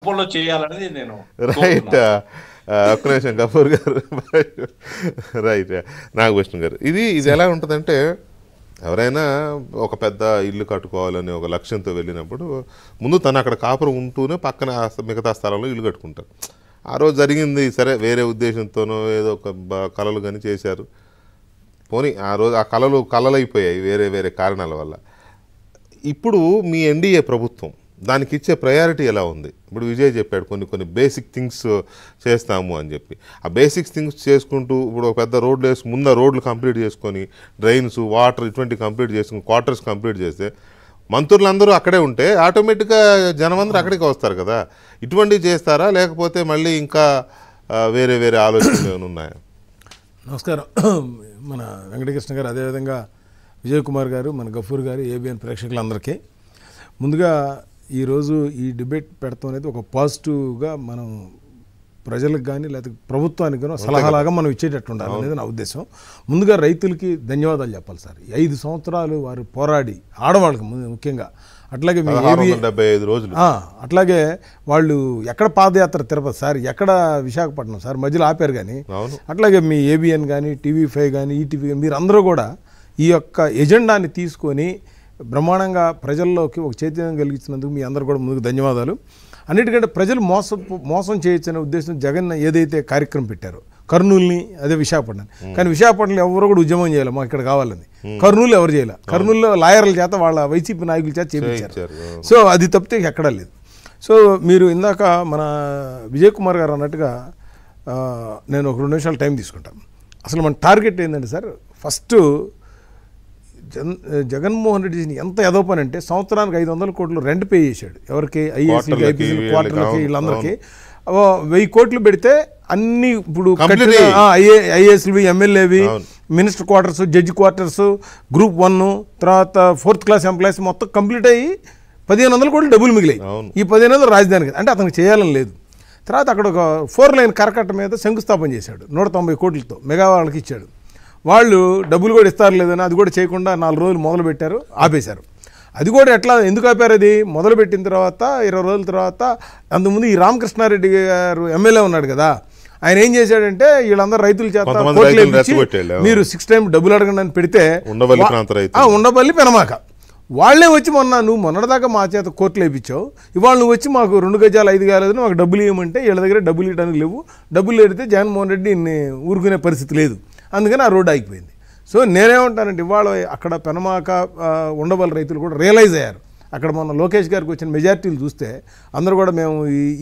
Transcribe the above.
ఫోన్లో చేయాలనేది నేను రైట్. ఒక్క నిమిషం గఫూర్ గారు. రైట్. నాగభూషణ్ గారు, ఇది ఎలా ఉంటుందంటే, ఎవరైనా ఒక పెద్ద ఇల్లు కట్టుకోవాలని ఒక లక్ష్యంతో వెళ్ళినప్పుడు ముందు తను అక్కడ కాపురం ఉంటూనే పక్కన మిగతా స్థలంలో ఇల్లు కట్టుకుంటారు. ఆ రోజు జరిగింది సరే, వేరే ఉద్దేశంతోనో ఏదో ఒక కళలు కానీ చేశారు, పోనీ ఆ రోజు ఆ కళలైపోయాయి వేరే వేరే కారణాల వల్ల. ఇప్పుడు మీ ఎన్డీఏ ప్రభుత్వం దానికి ఇచ్చే ప్రయారిటీ ఎలా ఉంది? ఇప్పుడు విజయ్ చెప్పాడు కొన్ని బేసిక్ థింగ్స్ చేస్తాము అని చెప్పి. ఆ బేసిక్ థింగ్స్ చేసుకుంటూ ఇప్పుడు ఒక పెద్ద రోడ్లు వేసి ముందు రోడ్లు కంప్లీట్ చేసుకొని డ్రైన్స్, వాటర్ ఇటువంటి కంప్లీట్ చేసుకుని క్వార్టర్స్ కంప్లీట్ చేస్తే మంత్రులందరూ అక్కడే ఉంటే ఆటోమేటిక్గా జనమందరూ అక్కడికి వస్తారు కదా. ఇటువంటివి చేస్తారా, లేకపోతే మళ్ళీ ఇంకా వేరే వేరే ఆలోచనలు ఏమైనా ఉన్నాయా? నమస్కారం. మన వెంకటకృష్ణ గారు, అదేవిధంగా విజయ్ కుమార్ గారు, మన గఫూర్ గారు, ఏబిఎన్ ప్రేక్షకులందరికీ ముందుగా ఈరోజు ఈ డిబేట్ పెడతాం అనేది ఒక పాజిటివ్గా మనం ప్రజలకు కానీ లేకపోతే ప్రభుత్వానికి కానీ సలహాలాగా మనం ఇచ్చేటట్టు ఉండాలి అనేది నా ఉద్దేశం. ముందుగా రైతులకి ధన్యవాదాలు చెప్పాలి సార్. 5 సంవత్సరాలు వారు పోరాడి, ఆడవాళ్ళకి ముఖ్యంగా, అట్లాగే 75 రోజులు, అట్లాగే వాళ్ళు ఎక్కడ పాదయాత్ర తిరుపతి సార్, ఎక్కడ విశాఖపట్నం సార్, మధ్యలో ఆపారు. కానీ అట్లాగే మీ ఏబిఎన్ కానీ, టీవీ5 కానీ, ఈటీవీ కానీ, మీరు అందరూ కూడా ఈ యొక్క ఎజెండాని తీసుకొని బ్రహ్మాండంగా ప్రజల్లోకి ఒక చైతన్యం కలిగించినందుకు మీ అందరూ కూడా ముందుకు ధన్యవాదాలు. అన్నిటికంటే ప్రజలు మోసం చేయొచ్చనే ఉద్దేశం జగన్ ఏదైతే కార్యక్రమం పెట్టారో, కర్నూలుని, అదే విశాఖపట్నం, కానీ విశాఖపట్నంలో ఎవరు కూడా ఉద్యమం చేయాలి మాకు ఇక్కడ కావాలని. కర్నూలు ఎవరు చేయాలి? కర్నూలులో లాయర్ల చేత, వాళ్ళ వైసీపీ నాయకుల చేత చేయించారు. సో అది తప్పితే ఎక్కడా లేదు. సో మీరు ఇందాక మన విజయ్ కుమార్ గారు అన్నట్టుగా నేను ఒక 2 నిమిషాలు టైం తీసుకుంటాను. అసలు మన టార్గెట్ ఏంటంటే సార్, ఫస్ట్ జగన్మోహన్ రెడ్డిని ఎంత ఎదవపనంటే సంవత్సరానికి 500 కోట్లు రెంట్ పే చేశాడు. ఎవరికి? ఐఏఎస్సీ, ఐపీసీ, క్వార్టర్లకి, వీళ్ళందరికీ 1000 కోట్లు పెడితే అన్ని ఇప్పుడు ఐఏఎస్వి, ఎమ్మెల్యేవి, minister quarters, judge quarters, group 1, తర్వాత 4th క్లాస్ ఎంప్లాయీస్ మొత్తం కంప్లీట్ అయ్యి 1500 కోట్లు డబ్బులు మిగిలాయి. ఈ 1500 రాజధానికి, అంటే అతనికి చేయాలని లేదు. తర్వాత అక్కడ ఒక 4 లైన్ కరకట్ట మీద శంకుస్థాపన చేశాడు 190 కోట్లతో, మెగా వాళ్ళకి ఇచ్చాడు. వాళ్ళు డబ్బులు కూడా ఇస్తారు లేదని అది కూడా చేయకుండా 4 రోజులు మొదలు పెట్టారు, ఆపేశారు. అది కూడా ఎట్లా, ఎందుకు ఆపారు? అది మొదలుపెట్టిన తర్వాత 20 రోజుల తర్వాత, అంతకుముందు ఈ రామకృష్ణారెడ్డి గారు ఎమ్మెల్యే ఉన్నాడు కదా, ఆయన ఏం చేశాడంటే వీళ్ళందరూ రైతుల చేత మీరు 6 టైం డబ్బులు అడగండి అని పెడితే, ఉండబల్లి పెనమాక వాళ్ళే వచ్చి నువ్వు మొన్నటిదాకా మా చేత కోర్టులు వేయించావు, ఇవాళ నువ్వు వచ్చి మాకు 2 గజాలు 5 గజాలు మాకు డబ్బులు ఇవ్వమంటే వీళ్ళ దగ్గర డబ్బులు ఇవ్వడానికి లేవు. డబ్బులు ఎడితే జగన్మోహన్ రెడ్డి ఊరుకునే పరిస్థితి లేదు, అందుకని ఆ రోడ్డు ఆగిపోయింది. సో నేనేమంటానంటే, ఇవాళ అక్కడ పెనమాక, ఉండవల్లి రైతులు కూడా రియలైజ్ అయ్యారు. అక్కడ మొన్న లోకేష్ గారికి వచ్చిన మెజార్టీలు చూస్తే అందరూ కూడా మేము